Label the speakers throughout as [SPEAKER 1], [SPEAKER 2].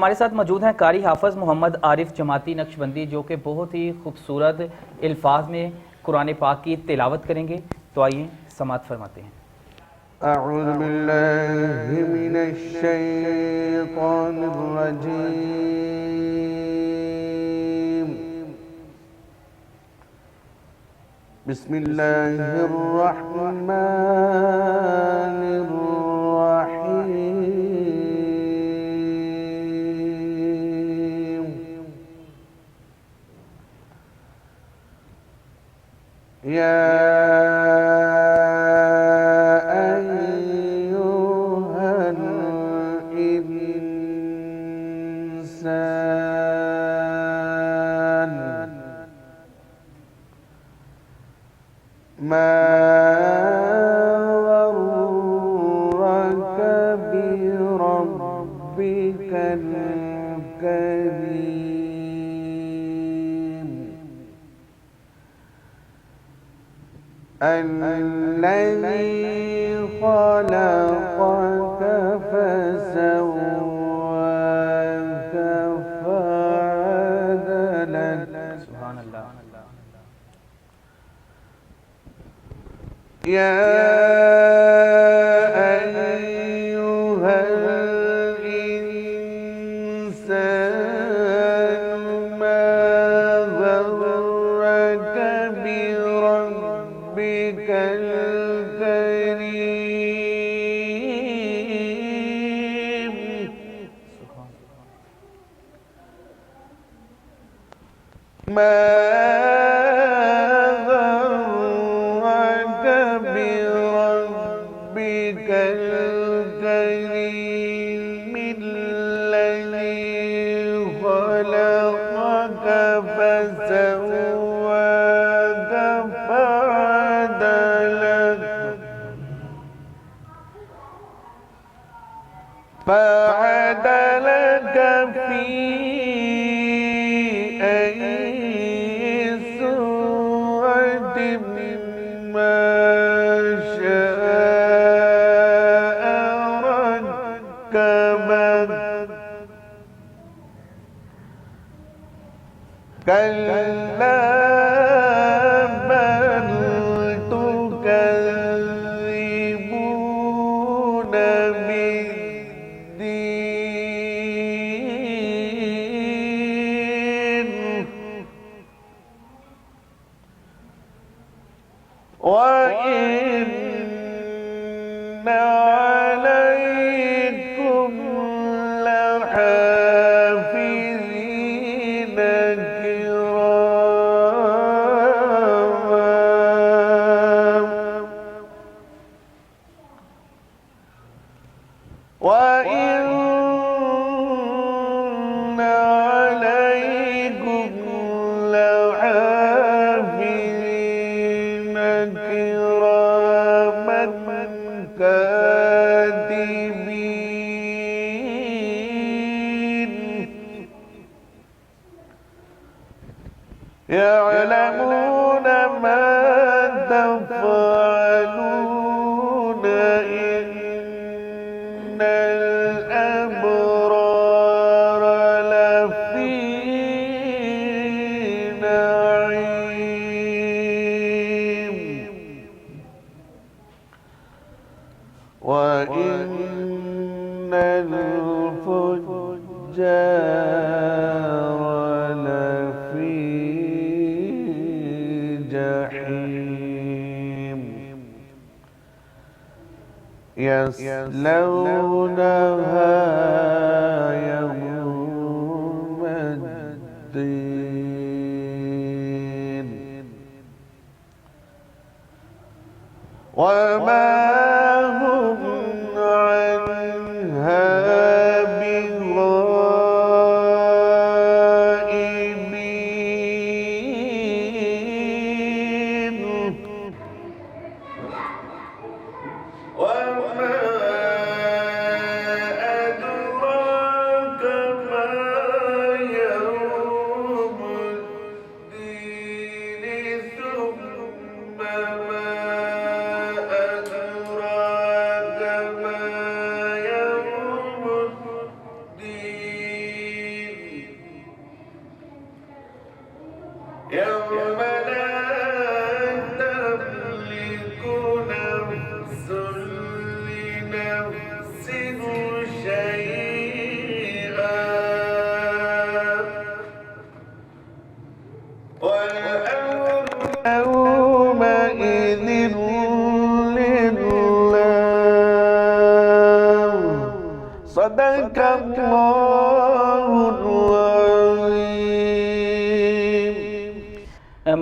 [SPEAKER 1] ہمارے ساتھ موجود ہیں قاری حافظ محمد عارف جماعتی نقشبندی، جو کہ بہت ہی خوبصورت الفاظ میں قرآن پاک کی تلاوت کریں گے، تو آئیے سماعت فرماتے ہیں۔
[SPEAKER 2] اعوذ باللہ من الشیطان الرجیم، بسم اللہ الرحمن الرحیم۔ یا ما غرك بربك الكريم الذي خلقك فسواك فعدلك۔
[SPEAKER 1] سبحان اللہ۔
[SPEAKER 2] يا أيها الإنسان ما غرك بربك الكريم ما بربك الكريم الذي خلقك فسواك فعدلك في أي صورة ما شاء ركبك كلا بل تكذبون بالدين وإن عليكم لحافظين كراما وإن عليكم لحافظين كراما كاتبين يعلمون ما تفعلون إن الأبرار لفي نعيم وإن الفجار لفي جحيم يصلونها يوم الدين وما هم عنها بغائبين وما أدراك ما يوم الدين ثم ما أدراك نفس شيئا والأمر يومئذ لله صدق الله العظيم.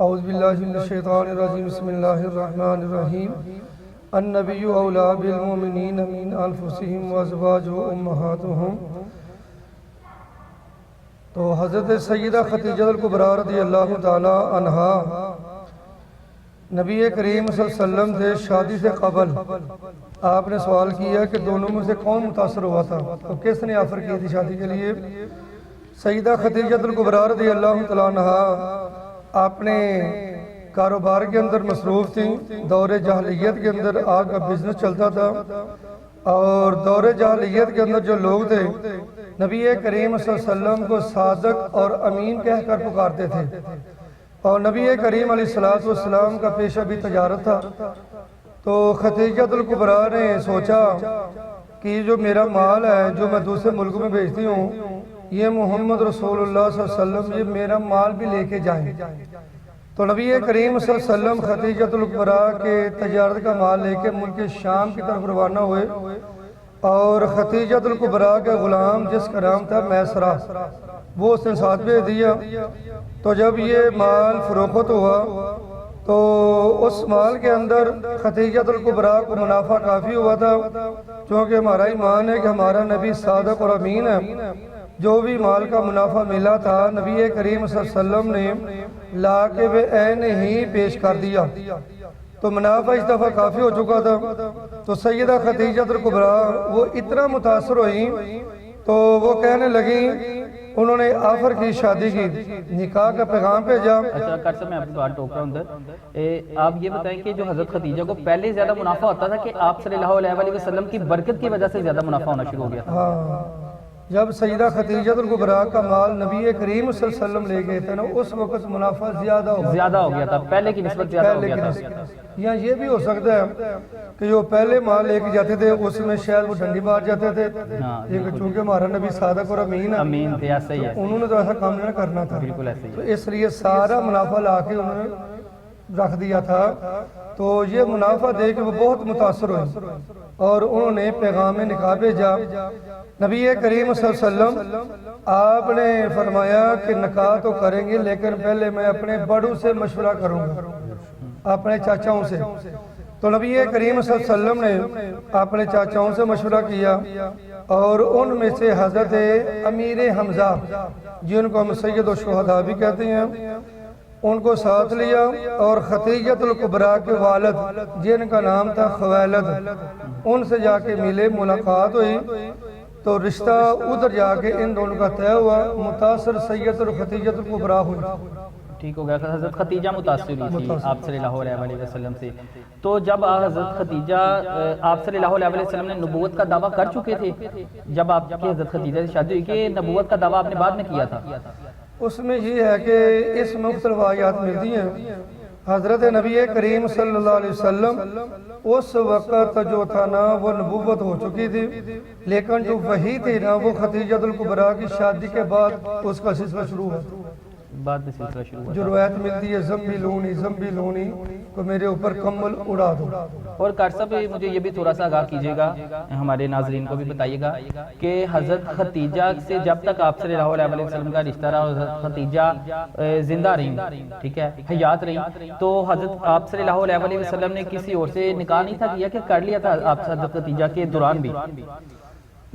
[SPEAKER 3] اعوذ باللہ من الشیطان الرجیم بسم اللہ الرحمن الرحیم النبی اولا بالمؤمنین من انفسہم وازواجہ امہاتہم۔ تو حضرت سیدہ خدیجہ الکبریٰ رضی اللہ تعالی عنہا نبی کریم صلی اللہ علیہ وسلم سے شادی سے قبل آپ نے سوال کیا کہ دونوں میں سے کون متاثر ہوا تھا، تو کس نے آفر کی تھی شادی کے لیے؟ سیدہ خدیجہ الکبریٰ رضی اللہ تعالی عنہا اپنے کاروبار کے اندر مصروف تھیں، دور جاہلیت کے اندر آپ کا بزنس چلتا تھا، اور دور جاہلیت کے اندر جو لوگ تھے نبی کریم صلی اللہ علیہ وسلم کو صادق اور امین کہہ کر پکارتے تھے، اور نبی کریم علیہ السلام کا پیشہ بھی تجارت تھا۔ تو خدیجہ الکبریٰ نے سوچا کہ جو میرا مال ہے جو میں دوسرے ملک میں بھیجتی ہوں، یہ محمد رسول اللہ صلی اللہ علیہ وسلم یہ میرا مال بھی لے کے جائیں۔ تو نبی کریم صلی اللہ علیہ وسلم خدیجہ الکبریٰ کے تجارت کا مال لے کے ملک شام کی طرف روانہ ہوئے، اور خدیجہ الکبریٰ کے غلام جس کا نام تھا میسرہ، وہ اس نے ساتھ بھیج دیا۔ تو جب یہ مال فروخت ہوا تو اس مال کے اندر خدیجہ الکبریٰ کو منافع کافی ہوا تھا، چونکہ ہمارا ایمان ہے کہ ہمارا نبی صادق اور امین ہے۔ جو بھی مال کا منافع ملا تھا نبی کریم صلی اللہ علیہ وسلم نے لا کے بے عین ہی پیش کر دیا، تو منافع اس دفعہ کافی ہو چکا تھا۔ تو سیدہ خدیجہ الکبریٰ وہ اتنا متاثر ہوئی تو وہ کہنے لگیں، انہوں نے آفر کی، شادی کی، نکاح کا پیغام بھیجا۔
[SPEAKER 1] اچھا کر صاحب میں آپ کی بات ٹوک رہا ہوں اندر، آپ یہ بتائیں کہ جو حضرت خدیجہ کو پہلے زیادہ منافع ہوتا تھا کہ آپ صلی اللہ علیہ وسلم کی برکت کی وجہ سے زیادہ منافع ہونا شروع ہو گیا تھا؟
[SPEAKER 3] ہاں، جب سیدہ خدیجہ الکبریٰ کا مال نبی کریم صلی اللہ علیہ وسلم لے گئے تھے نا، اس وقت منافع زیادہ ہو گیا
[SPEAKER 1] تھا، پہلے کی نسبت زیادہ ہو گیا تھا۔
[SPEAKER 3] یا یہ بھی ہو سکتا ہے کہ جو پہلے مال لے کے جاتے تھے اس میں شاید وہ ڈنڈی مار جاتے تھے، لیکن چونکہ ہمارا نبی صادق اور امین
[SPEAKER 1] تھے، ایسا ہی ہے،
[SPEAKER 3] انہوں نے تو ایسا کام نہیں کرنا تھا،
[SPEAKER 1] بالکل ایسا ہی،
[SPEAKER 3] تو اس لیے سارا منافع لا کے انہوں نے رکھ دیا تھا۔ تو یہ منافع دے کے وہ بہت متاثر ہوئے، اور انہوں نے پیغام نکاح بھیجا۔ نبی کریم صلی اللہ علیہ وسلم آپ نے فرمایا کہ نکاح تو کریں گے لیکن پہلے میں اپنے بڑوں سے مشورہ کروں گا، اپنے چاچاؤں سے۔ تو نبی کریم صلی اللہ علیہ وسلم نے اپنے چاچاؤں سے مشورہ کیا، اور ان میں سے حضرت امیر حمزہ جن کو ہم سید الشہداء بھی کہتے ہیں، ان کو ساتھ لیا، اور خدیجہ الکبریٰ کے والد جن کا نام تھا خویلد، ان سے جا کے ملے، ملاقات ہوئی، تو رشتہ ادھر جا کے ان دونوں کا طے ہوا، متاثر سید اور خدیجہ الکبریٰ ہوئی۔
[SPEAKER 1] ٹھیک ہو گیا، حضرت خدیجہ متاثر ہوئی تھی آپ صلی اللہ علیہ وسلم سے۔ تو جب حضرت خدیجہ آپ صلی اللہ علیہ وسلم نے نبوت کا دعویٰ کر چکے تھے، جب آپ کی حضرت خدیجہ سے شادی ہوئی کہ نبوت کا دعویٰ آپ نے بعد میں کیا تھا؟
[SPEAKER 3] اس میں یہ ہے کہ اس مختلف آیات ملتی ہیں۔ حضرت نبی کریم صلی اللہ علیہ وسلم اس وقت جو تھا نا وہ نبوت ہو چکی تھی، لیکن جو وحی تھی نا وہ خدیجہ الکبریٰ کی شادی کے بعد اس کا سلسلہ شروع ہوا،
[SPEAKER 1] بعد میں سلسلہ شروع ہوا۔
[SPEAKER 3] جو روایت ملتی ہے زمبی لونی کو میرے اوپر کمبل اڑا دو۔
[SPEAKER 1] اور کار صاحب مجھے یہ بھی تھوڑا سا آگاہ کیجئے گا، ہمارے ناظرین کو بھی بتائیے گا کہ حضرت خدیجہ سے جب تک آپ صلی اللہ علیہ وسلم کا رشتہ رہا، حضرت خدیجہ زندہ رہی، ٹھیک ہے، حیات رہی، تو حضرت آپ صلی اللہ علیہ وسلم نے کسی اور سے نکاح نہیں تھا کیا کہ کر لیا تھا آپ حضرت خدیجہ کے دوران بھی؟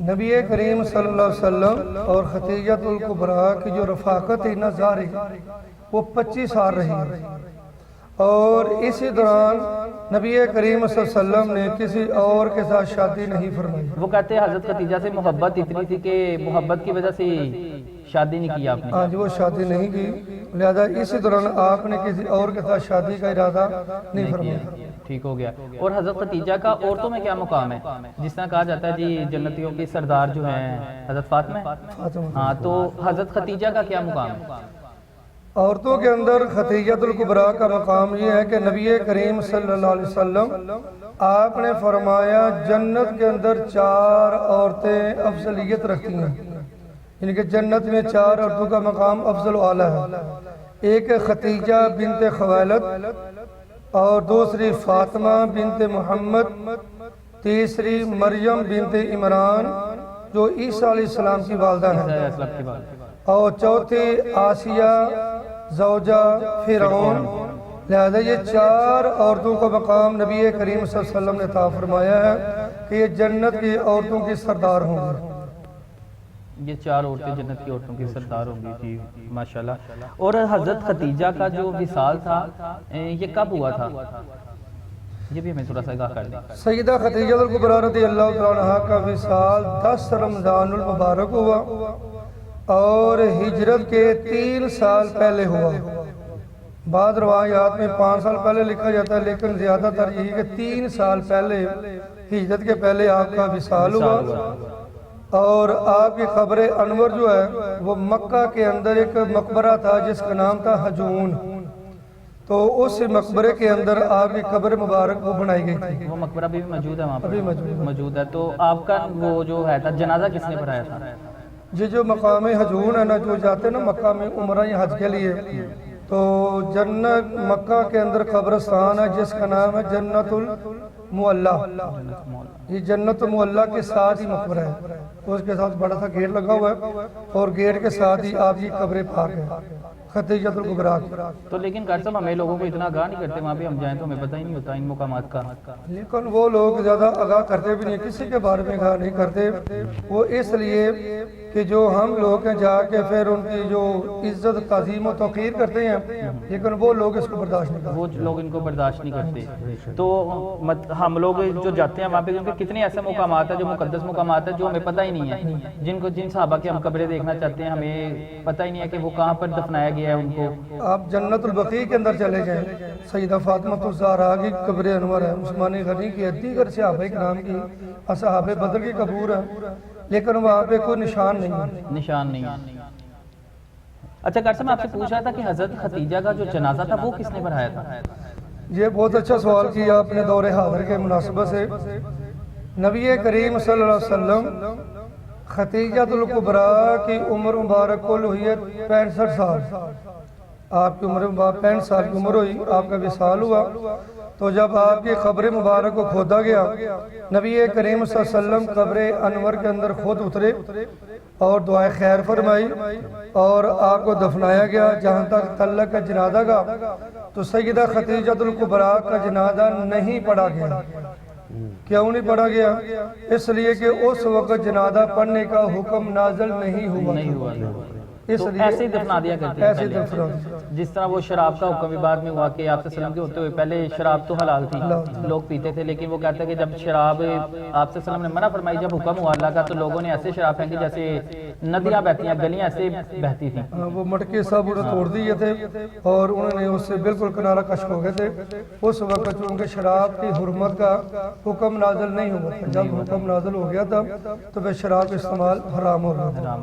[SPEAKER 3] نبی کریم صلی اللہ علیہ وسلم اور خدیجہ الکبریٰ کی جو رفاقت تھی نا ظاہری، وہ 25 سال رہی، اور اسی دوران نبی کریم صلی اللہ علیہ وسلم نے کسی اور کے ساتھ شادی نہیں فرمائی۔
[SPEAKER 1] وہ کہتے ہیں حضرت خدیجہ سے محبت اتنی تھی کہ محبت کی وجہ سے شادی نہیں کی آپ نے؟
[SPEAKER 3] آج وہ شادی نہیں کی، لہذا اسی دوران آپ نے کسی اور کے ساتھ شادی کا ارادہ نہیں فرمایا۔
[SPEAKER 1] ٹھیک ہو گیا۔ اور حضرت خدیجہ کا عورتوں میں کیا مقام ہے؟ جس طرح کہا جاتا ہے جی جنتیوں کی سردار جو ہیں حضرت فاطمہ، ہاں، تو حضرت خدیجہ کا کیا مقام ہے؟
[SPEAKER 3] عورتوں کے اندر خدیجہ الکبریٰ کا مقام یہ ہے کہ نبی کریم صلی اللہ علیہ وسلم آپ نے فرمایا جنت کے اندر 4 عورتیں افضلیت رکھتی ہیں، یعنی کہ جنت میں 4 عورتوں کا مقام افضل و اعلیٰ ہے۔ ایک خدیجہ بنت خویلد، اور دوسری فاطمہ بنت محمد، تیسری مریم بنت عمران جو عیسیٰ علیہ السلام کی والدہ ہیں، اور چوتھی آسیہ زوجہ فرعون، لہذا یہ 4 عورتوں کا مقام نبی کریم صلی اللہ علیہ وسلم نے عطا فرمایا ہے کہ یہ جنت کی عورتوں کی سردار ہوں گی۔
[SPEAKER 1] یہ 4 عورتیں جنت کی عورتوں کی سردار ہوں گی، جی ماشاءاللہ۔ اور حضرت خدیجہ کا جو وصال تھا یہ کب ہوا تھا؟ یہ بھی ہمیں تھوڑا سا آگاہ کر دیں۔
[SPEAKER 3] سیدہ خدیجہ الکبریٰ رضی اللہ تعالیٰ عنہا کا وصال 10 رمضان المبارک ہوا اور ہجرت کے 3 سال پہلے ہوا۔ بعض روایات میں 5 سال پہلے لکھا جاتا ہے، لیکن زیادہ تر یہی کہ 3 سال پہلے، ہجرت کے پہلے آپ کا وصال ہوا۔ اور آپ کی قبر انور جو ہے وہ مکہ کے اندر ایک مقبرہ تھا جس کا نام تھا حجون، تو اس مقبرے کے اندر آپ کی قبر مبارک وہ بنائی گئی تھی۔
[SPEAKER 1] وہ مقبرہ بھی موجود ہے وہاں پر؟
[SPEAKER 3] ابھی
[SPEAKER 1] موجود ہے۔ تو آپ کا وہ جو ہے تھا جنازہ کس نے پڑھایا تھا؟
[SPEAKER 3] جو مقام حجون ہے نا، جو جاتے ہیں نا مکہ میں عمرہ یا حج کے لیے، تو جنت مکہ کے اندر قبرستان ہے جس کا نام ہے جنت المعلا۔ یہ جنت المعلا کے ساتھ ہی مقبرہ ہے، اس کے ساتھ بڑا سا گیٹ لگا ہوا ہے اور گیٹ کے ساتھ ہی آپ کی قبر پاک ہے خدیجہ الکبریٰ۔
[SPEAKER 1] تو لیکن ڈاکٹر صاحب ہمیں لوگوں کو اتنا آگاہ نہیں کرتے، وہاں پہ ہم جائیں تو ہمیں پتہ ہی نہیں ہوتا ان مقامات کا۔
[SPEAKER 3] لیکن وہ لوگ زیادہ آگاہ کرتے بھی نہیں، کسی کے بارے میں آگاہ نہیں کرتے، وہ اس لیے کہ جو ہم لوگ ہیں جا کے پھر ان کی جو عزت تعظیم و توقیر کرتے ہیں، لیکن وہ لوگ اس کو برداشت نہیں کرتے۔
[SPEAKER 1] وہ لوگ ان کو برداشت نہیں کرتے۔ تو ہم لوگ جو جاتے ہیں وہاں پہ، کیونکہ کتنے ایسے مقامات ہیں جو مقدس مقامات ہیں جو ہمیں پتہ ہی نہیں ہے، جن صحابہ کے ہم قبریں دیکھنا چاہتے ہیں ہمیں پتہ ہی نہیں ہے کہ وہ کہاں پر دفنایا گیا ہے ان کو۔
[SPEAKER 3] آپ جنت البقیع کے اندر چلے جائیں، سیدہ فاطمہ الزہرا کی قبر انور ہے، عثمان غنی کی، دیگر صحابہ کرام کی، اصحاب بدر کی قبور ہے، لیکن وہاں پہ کوئی نشان نہیں ہے۔
[SPEAKER 1] نشان نہیں ہے۔ اچھا ڈاکٹر صاحب میں آپ سے پوچھ رہا تھا کہ حضرت خدیجہ کا جو جنازہ تھا وہ کس نے پڑھایا تھا؟
[SPEAKER 3] یہ بہت اچھا سوال کیا آپ نے دور حاضر کے مناسبت سے۔ نبی کریم صلی اللہ علیہ وسلم خدیجہ الکبریٰ کی عمر مبارک کل ہوئی ہے 65 سال۔ آپ کی عمر 65 سال کی عمر ہوئی، آپ کا وصال ہوا۔ تو جب آپ کی قبر مبارک کو کھودا گیا، نبی کریم صلی اللہ علیہ وسلم قبر انور کے اندر خود اترے اور دعائے خیر فرمائی اور آپ کو دفنایا گیا۔ جہاں تک تعلق کا جنازہ کا، تو سیدہ خدیجہ الکبریٰ کا جنازہ نہیں پڑھا گیا۔ کیوں نہیں پڑھا گیا؟ اس لیے کہ اس وقت جنازہ پڑھنے کا حکم نازل نہیں ہوا، اس
[SPEAKER 1] تو
[SPEAKER 3] لیے
[SPEAKER 1] ایسے ہی دفنا دیا کرتے ہیں
[SPEAKER 3] ایسے
[SPEAKER 1] پہلے۔
[SPEAKER 3] دفنا۔
[SPEAKER 1] جس طرح وہ شراب کا حکم بھی بعد میں ہوا کہ آپ صلی اللہ علیہ وسلم کے ہوتے ہوئے پہلے شراب تو حلال تھی، لوگ پیتے تھے، لیکن وہ کہتا ہے کہ جب شراب آپ صلی اللہ علیہ وسلم نے منع فرمائی، جب حکم ہوا اللہ کا، تو لوگوں نے ایسے شراب پھینکی جیسے ندیاں بہتی ہیں، گلیاں ایسے بہتی تھیں۔
[SPEAKER 3] وہ مٹکے سب انہیں توڑ دیے تھے اور انہوں نے اس سے بالکل کنارہ کش ہو گئے تھے۔ اس وقت چونکہ شراب کی حرمت کا حکم نازل نہیں ہوا تھا، جب حکم نازل ہو گیا تھا تو پھر شراب استعمال حرام ہو گیا تھا۔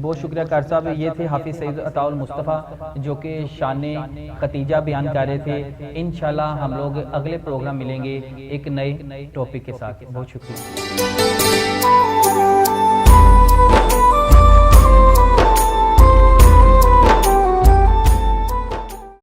[SPEAKER 1] بہت شکریہ ڈاکٹر صاحب، یہ تھے حافظ سید عطاء المصطفیٰ جو کہ شان خدیجہ بیان کر رہے تھے۔ انشاءاللہ ہم لوگ اگلے پروگرام ملیں گے ایک نئے ٹاپک کے ساتھ۔ بہت شکریہ۔